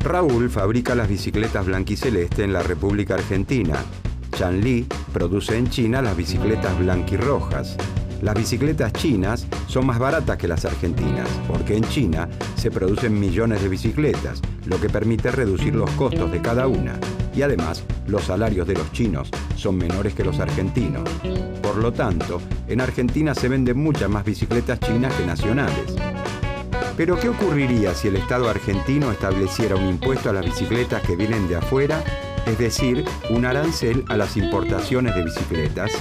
Raúl fabrica las bicicletas blanquiceleste en la República Argentina. Chanli produce en China las bicicletas blanquirrojas. Las bicicletas chinas son más baratas que las argentinas, porque en China se producen millones de bicicletas, lo que permite reducir los costos de cada una. Y además, los salarios de los chinos son menores que los argentinos. Por lo tanto, en Argentina se venden muchas más bicicletas chinas que nacionales. Pero, ¿qué ocurriría si el Estado argentino estableciera un impuesto a las bicicletas que vienen de afuera, es decir, un arancel a las importaciones de bicicletas?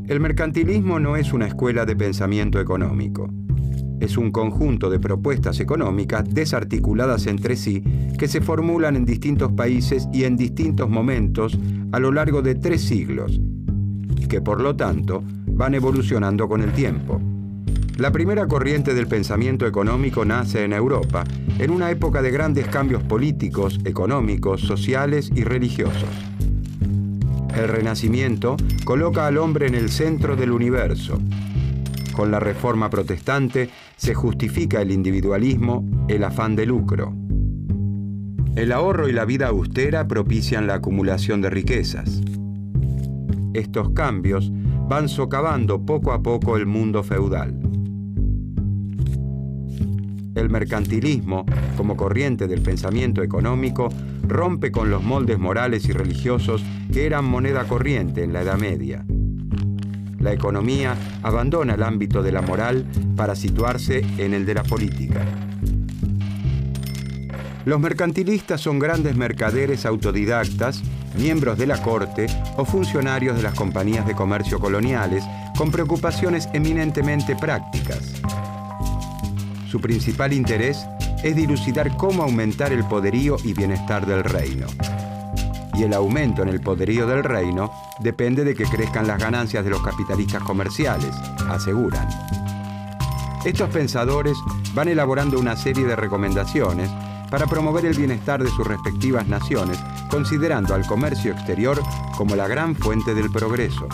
El mercantilismo no es una escuela de pensamiento económico. Es un conjunto de propuestas económicas desarticuladas entre sí que se formulan en distintos países y en distintos momentos a lo largo de 3 siglos y que, por lo tanto, van evolucionando con el tiempo. La primera corriente del pensamiento económico nace en Europa, en una época de grandes cambios políticos, económicos, sociales y religiosos. El Renacimiento coloca al hombre en el centro del universo. Con la Reforma Protestante se justifica el individualismo, el afán de lucro. El ahorro y la vida austera propician la acumulación de riquezas. Estos cambios van socavando poco a poco el mundo feudal. El mercantilismo, como corriente del pensamiento económico, rompe con los moldes morales y religiosos que eran moneda corriente en la Edad Media. La economía abandona el ámbito de la moral para situarse en el de la política. Los mercantilistas son grandes mercaderes autodidactas, miembros de la corte o funcionarios de las compañías de comercio coloniales con preocupaciones eminentemente prácticas. Su principal interés es dilucidar cómo aumentar el poderío y bienestar del reino. Y el aumento en el poderío del reino depende de que crezcan las ganancias de los capitalistas comerciales, aseguran. Estos pensadores van elaborando una serie de recomendaciones para promover el bienestar de sus respectivas naciones, considerando al comercio exterior como la gran fuente del progreso.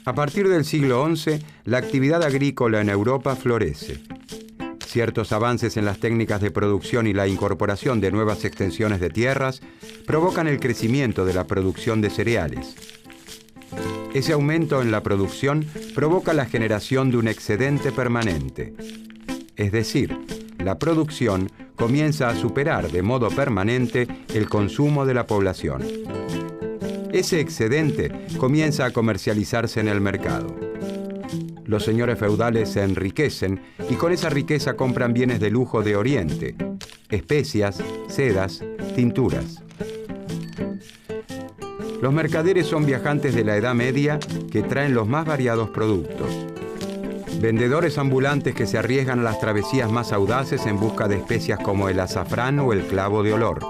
A partir del siglo XI, la actividad agrícola en Europa florece. Ciertos avances en las técnicas de producción y la incorporación de nuevas extensiones de tierras provocan el crecimiento de la producción de cereales. Ese aumento en la producción provoca la generación de un excedente permanente. Es decir, la producción comienza a superar de modo permanente el consumo de la población. Ese excedente comienza a comercializarse en el mercado. Los señores feudales se enriquecen y con esa riqueza compran bienes de lujo de Oriente, especias, sedas, tinturas. Los mercaderes son viajantes de la Edad Media que traen los más variados productos. Vendedores ambulantes que se arriesgan a las travesías más audaces en busca de especias como el azafrán o el clavo de olor.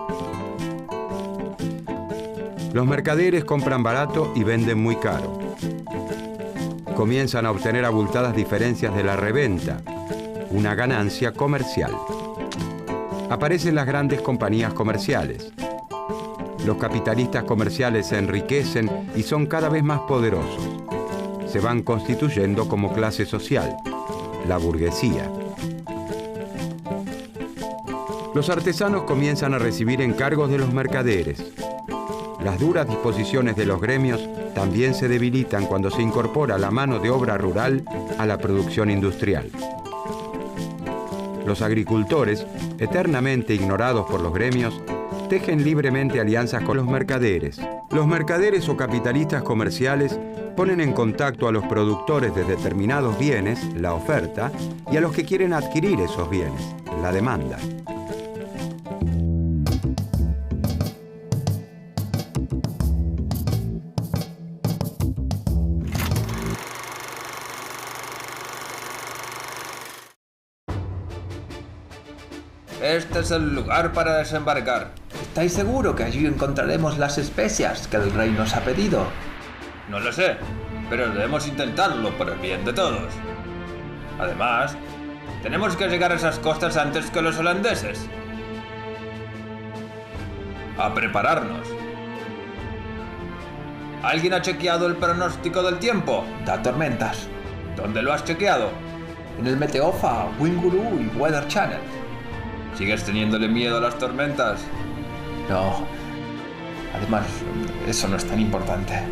Los mercaderes compran barato y venden muy caro. Comienzan a obtener abultadas diferencias de la reventa, una ganancia comercial. Aparecen las grandes compañías comerciales. Los capitalistas comerciales se enriquecen y son cada vez más poderosos. Se van constituyendo como clase social, la burguesía. Los artesanos comienzan a recibir encargos de los mercaderes. Las duras disposiciones de los gremios también se debilitan cuando se incorpora la mano de obra rural a la producción industrial. Los agricultores, eternamente ignorados por los gremios, tejen libremente alianzas con los mercaderes. Los mercaderes o capitalistas comerciales ponen en contacto a los productores de determinados bienes, la oferta, y a los que quieren adquirir esos bienes, la demanda. Este es el lugar para desembarcar. ¿Estáis seguro que allí encontraremos las especias que el rey nos ha pedido? No lo sé, pero debemos intentarlo por el bien de todos. Además, tenemos que llegar a esas costas antes que los holandeses. A prepararnos. ¿Alguien ha chequeado el pronóstico del tiempo? Da tormentas. ¿Dónde lo has chequeado? En el Meteofa, Winguru y Weather Channel. ¿Sigues teniéndole miedo a las tormentas? No. Además, eso no es tan importante.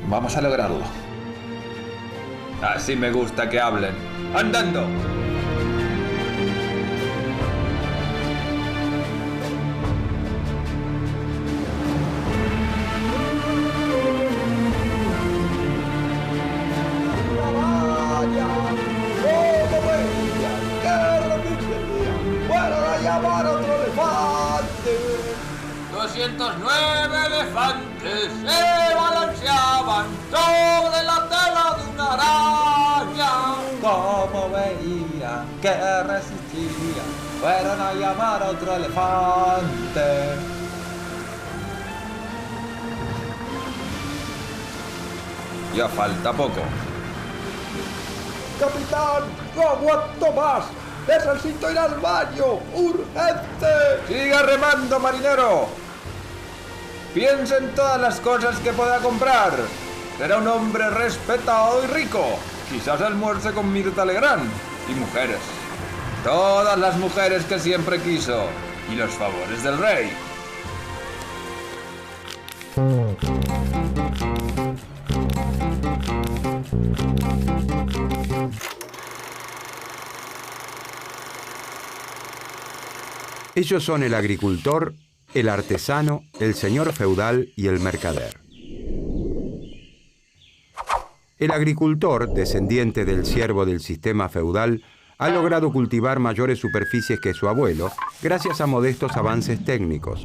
Vamos a lograrlo. Así me gusta que hablen. ¡Andando! ¡Llamar a otro elefante! 209 elefantes se balanceaban sobre la tela de una araña. Como veían que resistían, fueron a llamar a otro elefante. Ya falta poco. ¡Capitán! ¡No aguanto más! ¡Necesito ir al baño! ¡Urgente! ¡Siga remando, marinero! Piensa en todas las cosas que pueda comprar. Será un hombre respetado y rico. Quizás almuerce con Mirta Legrand. Y mujeres. Todas las mujeres que siempre quiso. Y los favores del rey. Ellos son el agricultor, el artesano, el señor feudal y el mercader. El agricultor, descendiente del siervo del sistema feudal, ha logrado cultivar mayores superficies que su abuelo gracias a modestos avances técnicos.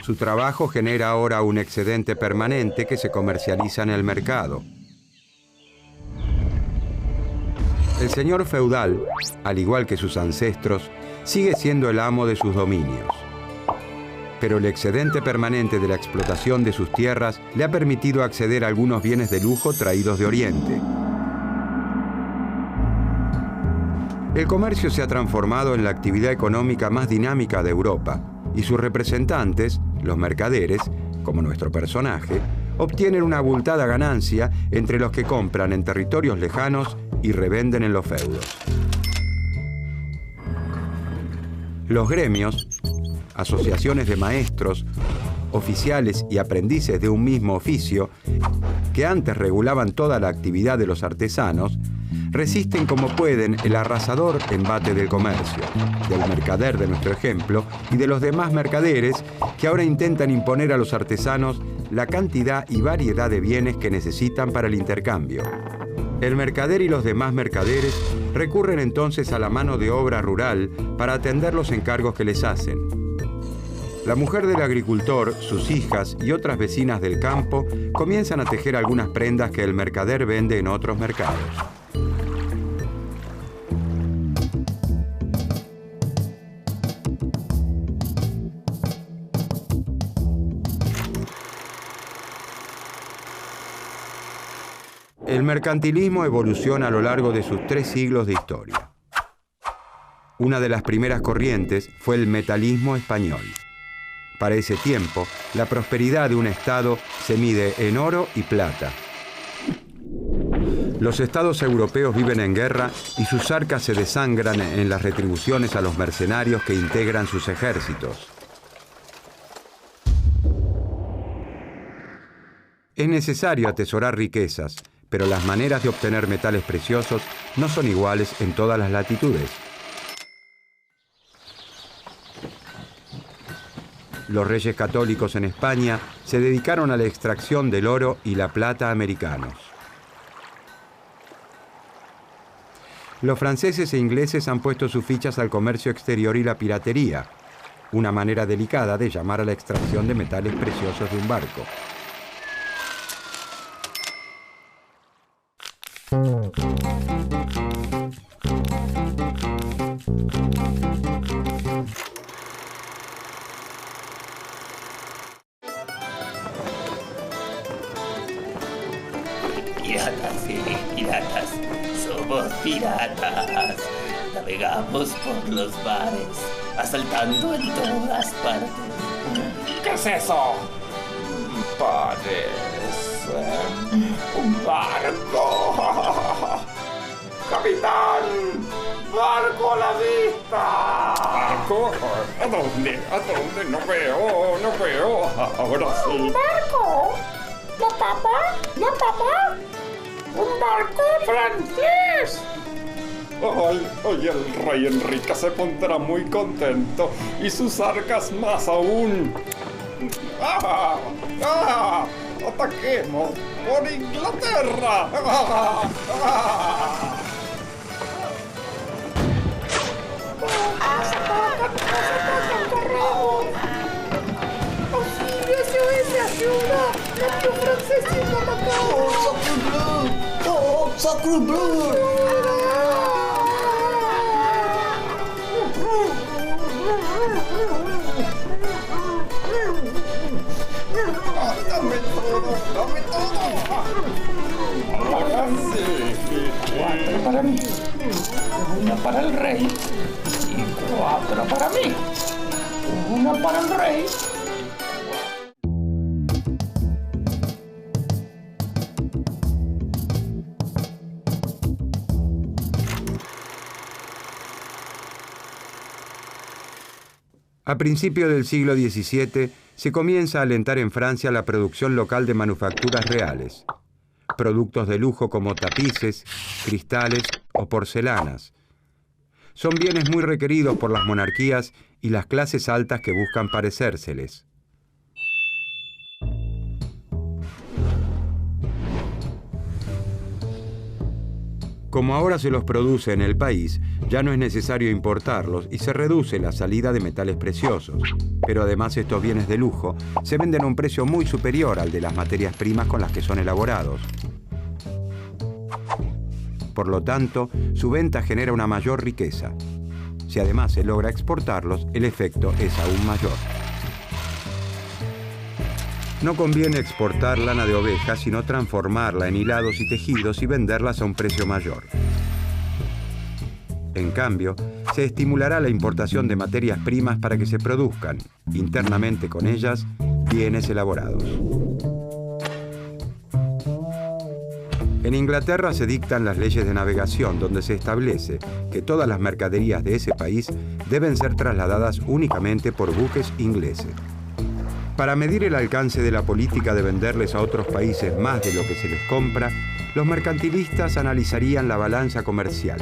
Su trabajo genera ahora un excedente permanente que se comercializa en el mercado. El señor feudal, al igual que sus ancestros, sigue siendo el amo de sus dominios. Pero el excedente permanente de la explotación de sus tierras le ha permitido acceder a algunos bienes de lujo traídos de Oriente. El comercio se ha transformado en la actividad económica más dinámica de Europa, y sus representantes, los mercaderes, como nuestro personaje, obtienen una abultada ganancia entre los que compran en territorios lejanos y revenden en los feudos. Los gremios, asociaciones de maestros, oficiales y aprendices de un mismo oficio, que antes regulaban toda la actividad de los artesanos, resisten como pueden el arrasador embate del comercio, del mercader de nuestro ejemplo y de los demás mercaderes que ahora intentan imponer a los artesanos la cantidad y variedad de bienes que necesitan para el intercambio. El mercader y los demás mercaderes recurren entonces a la mano de obra rural para atender los encargos que les hacen. La mujer del agricultor, sus hijas y otras vecinas del campo comienzan a tejer algunas prendas que el mercader vende en otros mercados. El mercantilismo evoluciona a lo largo de sus 3 siglos de historia. Una de las primeras corrientes fue el metalismo español. Para ese tiempo, la prosperidad de un estado se mide en oro y plata. Los estados europeos viven en guerra y sus arcas se desangran en las retribuciones a los mercenarios que integran sus ejércitos. Es necesario atesorar riquezas, pero las maneras de obtener metales preciosos no son iguales en todas las latitudes. Los reyes católicos en España se dedicaron a la extracción del oro y la plata americanos. Los franceses e ingleses han puesto sus fichas al comercio exterior y la piratería, una manera delicada de llamar a la extracción de metales preciosos de un barco. Piratas, somos piratas. Navegamos por los mares, asaltando en todas partes. ¿Qué es eso? Parece un barco. ¡Capitán! ¡Barco a la vista! ¿Barco? ¿A dónde? ¿A dónde? No veo. Ahora sí. ¿Un barco? ¿No, papá? ¿No, papá? ¡Un barco francés! Ay, el rey Enrique se pondrá muy contento y sus arcas más aún. ¡Ah! ¡Ah! ¡Ataquemos por Inglaterra! ¡Ah! ¡Ah! ¡Ayuda! ¡Nuestro francés siendo atacado! ¡Oh, Sacre Bleu! ¡Dame todo! Ahora sí. 4 para mí, 1 para el rey y 4 para mí. 1 para el rey. A principios del siglo XVII se comienza a alentar en Francia la producción local de manufacturas reales, productos de lujo como tapices, cristales o porcelanas. Son bienes muy requeridos por las monarquías y las clases altas que buscan parecérseles. Como ahora se los produce en el país, ya no es necesario importarlos y se reduce la salida de metales preciosos. Pero además estos bienes de lujo se venden a un precio muy superior al de las materias primas con las que son elaborados. Por lo tanto, su venta genera una mayor riqueza. Si además se logra exportarlos, el efecto es aún mayor. No conviene exportar lana de oveja, sino transformarla en hilados y tejidos y venderlas a un precio mayor. En cambio, se estimulará la importación de materias primas para que se produzcan, internamente con ellas, bienes elaborados. En Inglaterra se dictan las leyes de navegación, donde se establece que todas las mercaderías de ese país deben ser trasladadas únicamente por buques ingleses. Para medir el alcance de la política de venderles a otros países más de lo que se les compra, los mercantilistas analizarían la balanza comercial.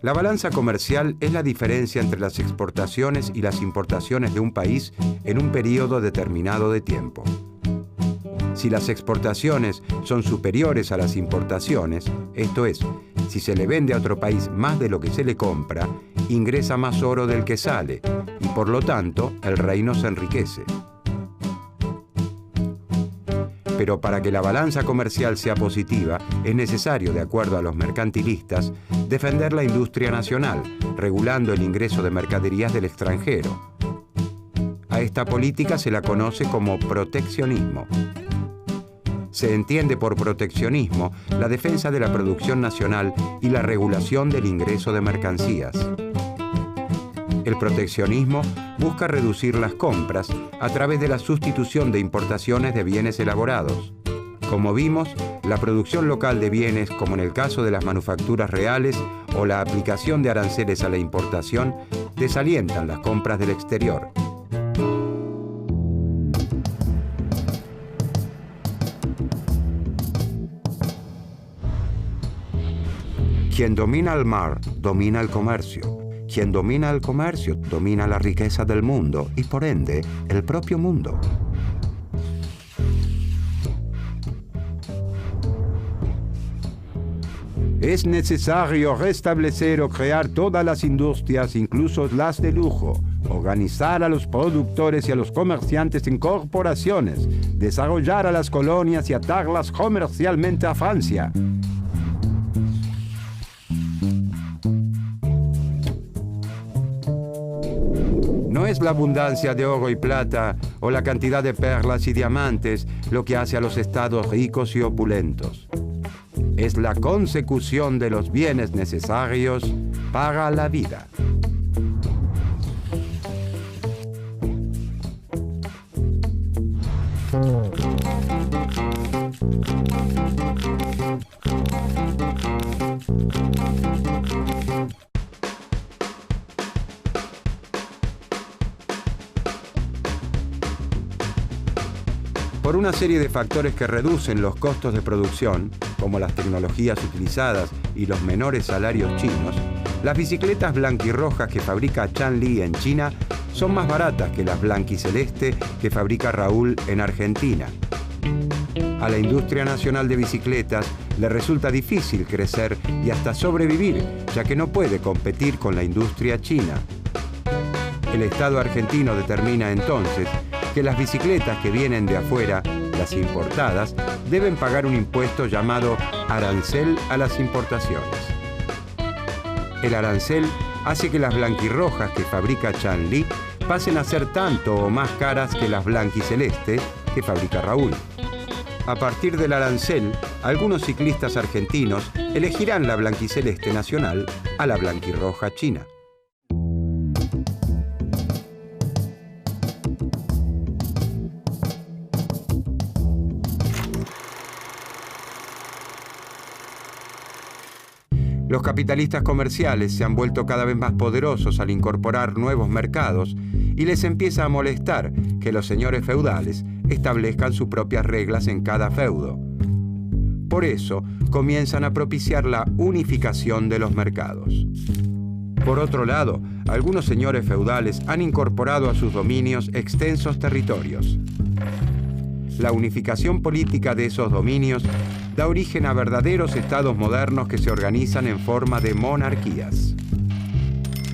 La balanza comercial es la diferencia entre las exportaciones y las importaciones de un país en un periodo determinado de tiempo. Si las exportaciones son superiores a las importaciones, esto es, si se le vende a otro país más de lo que se le compra, ingresa más oro del que sale y por lo tanto el reino se enriquece. Pero para que la balanza comercial sea positiva, es necesario, de acuerdo a los mercantilistas, defender la industria nacional, regulando el ingreso de mercaderías del extranjero. A esta política se la conoce como proteccionismo. Se entiende por proteccionismo la defensa de la producción nacional y la regulación del ingreso de mercancías. El proteccionismo busca reducir las compras a través de la sustitución de importaciones de bienes elaborados. Como vimos, la producción local de bienes, como en el caso de las manufacturas reales o la aplicación de aranceles a la importación, desalientan las compras del exterior. Quien domina el mar, domina el comercio. Quien domina el comercio, domina la riqueza del mundo y, por ende, el propio mundo. Es necesario restablecer o crear todas las industrias, incluso las de lujo, organizar a los productores y a los comerciantes en corporaciones, desarrollar a las colonias y atarlas comercialmente a Francia. No es la abundancia de oro y plata o la cantidad de perlas y diamantes lo que hace a los estados ricos y opulentos. Es la consecución de los bienes necesarios para la vida. Por una serie de factores que reducen los costos de producción, como las tecnologías utilizadas y los menores salarios chinos, las bicicletas blanquirrojas que fabrica Chanli en China son más baratas que las blanquiceleste que fabrica Raúl en Argentina. A la industria nacional de bicicletas le resulta difícil crecer y hasta sobrevivir, ya que no puede competir con la industria china. El Estado argentino determina entonces que las bicicletas que vienen de afuera, las importadas, deben pagar un impuesto llamado arancel a las importaciones. El arancel hace que las blanquirrojas que fabrica Chanli pasen a ser tanto o más caras que las blanquiceleste que fabrica Raúl. A partir del arancel, algunos ciclistas argentinos elegirán la blanquiceleste nacional a la blanquirroja china. Los capitalistas comerciales se han vuelto cada vez más poderosos al incorporar nuevos mercados y les empieza a molestar que los señores feudales establezcan sus propias reglas en cada feudo. Por eso, comienzan a propiciar la unificación de los mercados. Por otro lado, algunos señores feudales han incorporado a sus dominios extensos territorios. La unificación política de esos dominios da origen a verdaderos estados modernos que se organizan en forma de monarquías.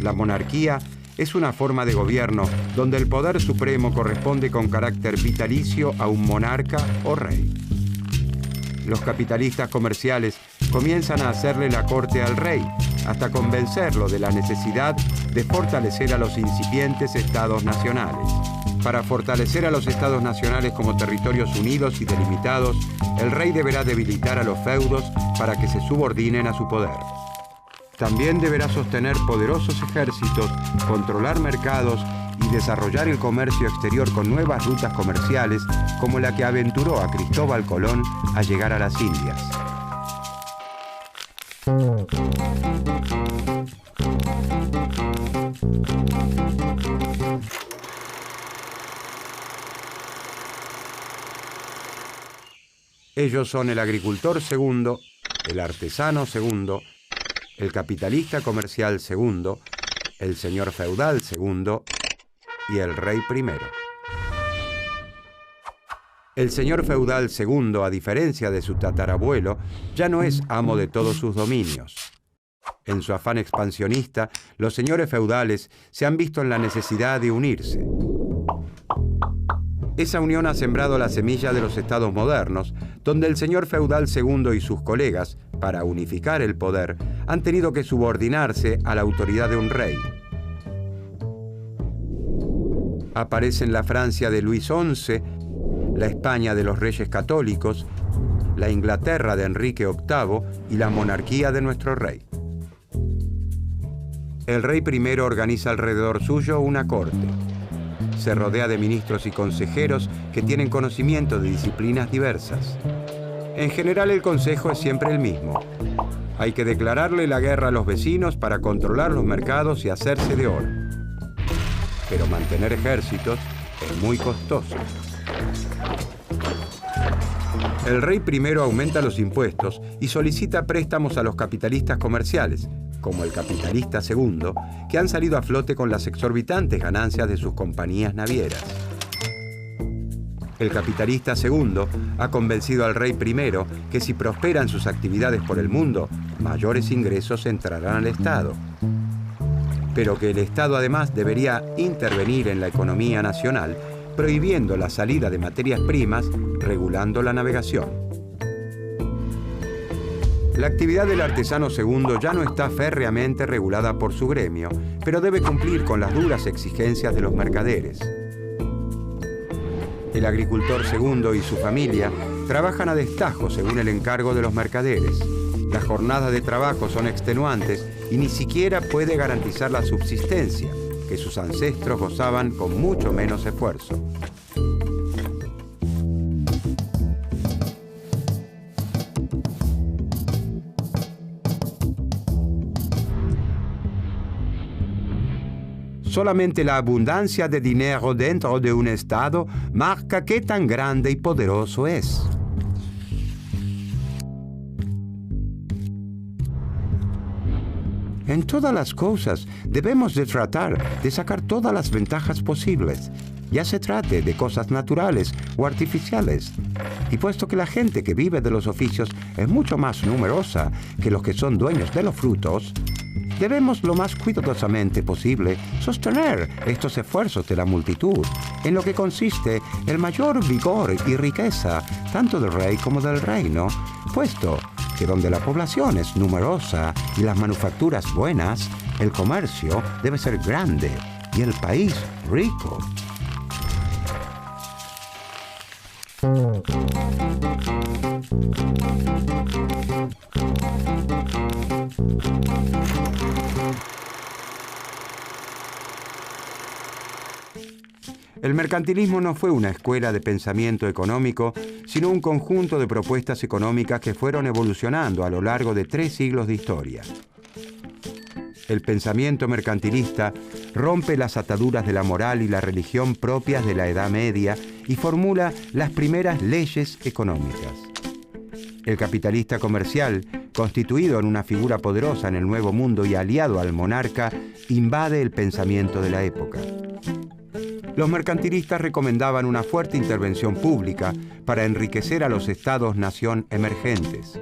La monarquía es una forma de gobierno donde el poder supremo corresponde con carácter vitalicio a un monarca o rey. Los capitalistas comerciales comienzan a hacerle la corte al rey, hasta convencerlo de la necesidad de fortalecer a los incipientes estados nacionales. Para fortalecer a los estados nacionales como territorios unidos y delimitados, el rey deberá debilitar a los feudos para que se subordinen a su poder. También deberá sostener poderosos ejércitos, controlar mercados y desarrollar el comercio exterior con nuevas rutas comerciales como la que aventuró a Cristóbal Colón a llegar a las Indias. Ellos son el agricultor segundo, el artesano segundo, el capitalista comercial segundo, el señor feudal segundo y el rey primero. El señor feudal segundo, a diferencia de su tatarabuelo, ya no es amo de todos sus dominios. En su afán expansionista, los señores feudales se han visto en la necesidad de unirse. Esa unión ha sembrado la semilla de los estados modernos, donde el señor feudal segundo y sus colegas, para unificar el poder, han tenido que subordinarse a la autoridad de un rey. Aparecen la Francia de Luis XI, la España de los Reyes Católicos, la Inglaterra de Enrique VIII y la monarquía de nuestro rey. El rey primero organiza alrededor suyo una corte. Se rodea de ministros y consejeros que tienen conocimiento de disciplinas diversas. En general, el consejo es siempre el mismo. Hay que declararle la guerra a los vecinos para controlar los mercados y hacerse de oro. Pero mantener ejércitos es muy costoso. El rey primero aumenta los impuestos y solicita préstamos a los capitalistas comerciales, como el capitalista segundo, que han salido a flote con las exorbitantes ganancias de sus compañías navieras. El capitalista segundo ha convencido al rey primero que si prosperan sus actividades por el mundo, mayores ingresos entrarán al Estado. Pero que el Estado además debería intervenir en la economía nacional, prohibiendo la salida de materias primas, regulando la navegación. La actividad del artesano segundo ya no está férreamente regulada por su gremio, pero debe cumplir con las duras exigencias de los mercaderes. El agricultor segundo y su familia trabajan a destajo según el encargo de los mercaderes. Las jornadas de trabajo son extenuantes y ni siquiera puede garantizar la subsistencia, que sus ancestros gozaban con mucho menos esfuerzo. Solamente la abundancia de dinero dentro de un Estado marca qué tan grande y poderoso es. En todas las cosas debemos de tratar de sacar todas las ventajas posibles, ya se trate de cosas naturales o artificiales. Y puesto que la gente que vive de los oficios es mucho más numerosa que los que son dueños de los frutos, debemos lo más cuidadosamente posible sostener estos esfuerzos de la multitud, en lo que consiste el mayor vigor y riqueza tanto del rey como del reino, puesto que donde la población es numerosa y las manufacturas buenas, el comercio debe ser grande y el país rico. El mercantilismo no fue una escuela de pensamiento económico, sino un conjunto de propuestas económicas que fueron evolucionando a lo largo de 3 siglos de historia. El pensamiento mercantilista rompe las ataduras de la moral y la religión propias de la Edad Media y formula las primeras leyes económicas. El capitalista comercial, constituido en una figura poderosa en el Nuevo Mundo y aliado al monarca, invade el pensamiento de la época. Los mercantilistas recomendaban una fuerte intervención pública para enriquecer a los estados-nación emergentes.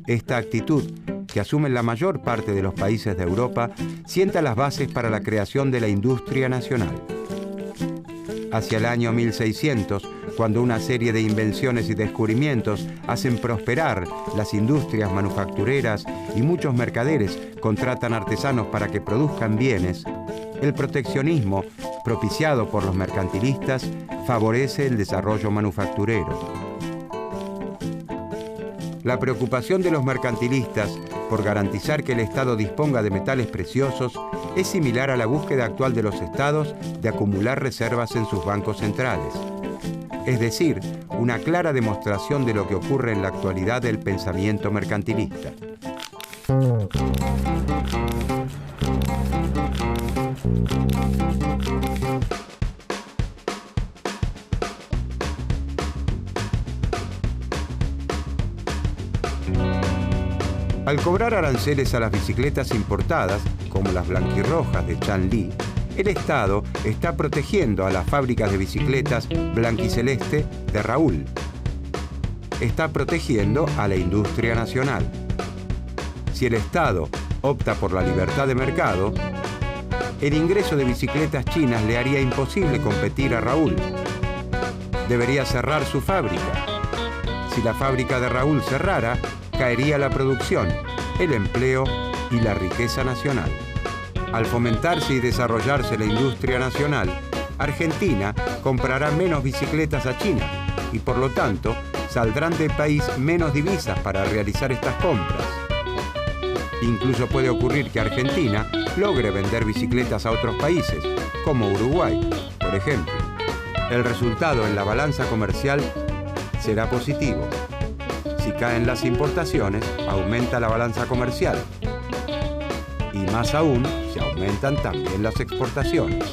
Esta actitud, que asumen la mayor parte de los países de Europa, sienta las bases para la creación de la industria nacional. Hacia el año 1600, cuando una serie de invenciones y descubrimientos hacen prosperar las industrias manufactureras y muchos mercaderes contratan artesanos para que produzcan bienes, el proteccionismo, propiciado por los mercantilistas, favorece el desarrollo manufacturero. La preocupación de los mercantilistas por garantizar que el Estado disponga de metales preciosos es similar a la búsqueda actual de los Estados de acumular reservas en sus bancos centrales. Es decir, una clara demostración de lo que ocurre en la actualidad del pensamiento mercantilista. Al cobrar aranceles a las bicicletas importadas, como las blanquirrojas de Chanly, el Estado está protegiendo a las fábricas de bicicletas blanquiceleste de Raúl. Está protegiendo a la industria nacional. Si el Estado opta por la libertad de mercado, el ingreso de bicicletas chinas le haría imposible competir a Raúl. Debería cerrar su fábrica. Si la fábrica de Raúl cerrara, caería la producción, el empleo y la riqueza nacional. Al fomentarse y desarrollarse la industria nacional, Argentina comprará menos bicicletas a China y por lo tanto saldrán del país menos divisas para realizar estas compras. Incluso puede ocurrir que Argentina logre vender bicicletas a otros países, como Uruguay, por ejemplo. El resultado en la balanza comercial será positivo. Si caen las importaciones, aumenta la balanza comercial. Y más aún, si aumentan también las exportaciones.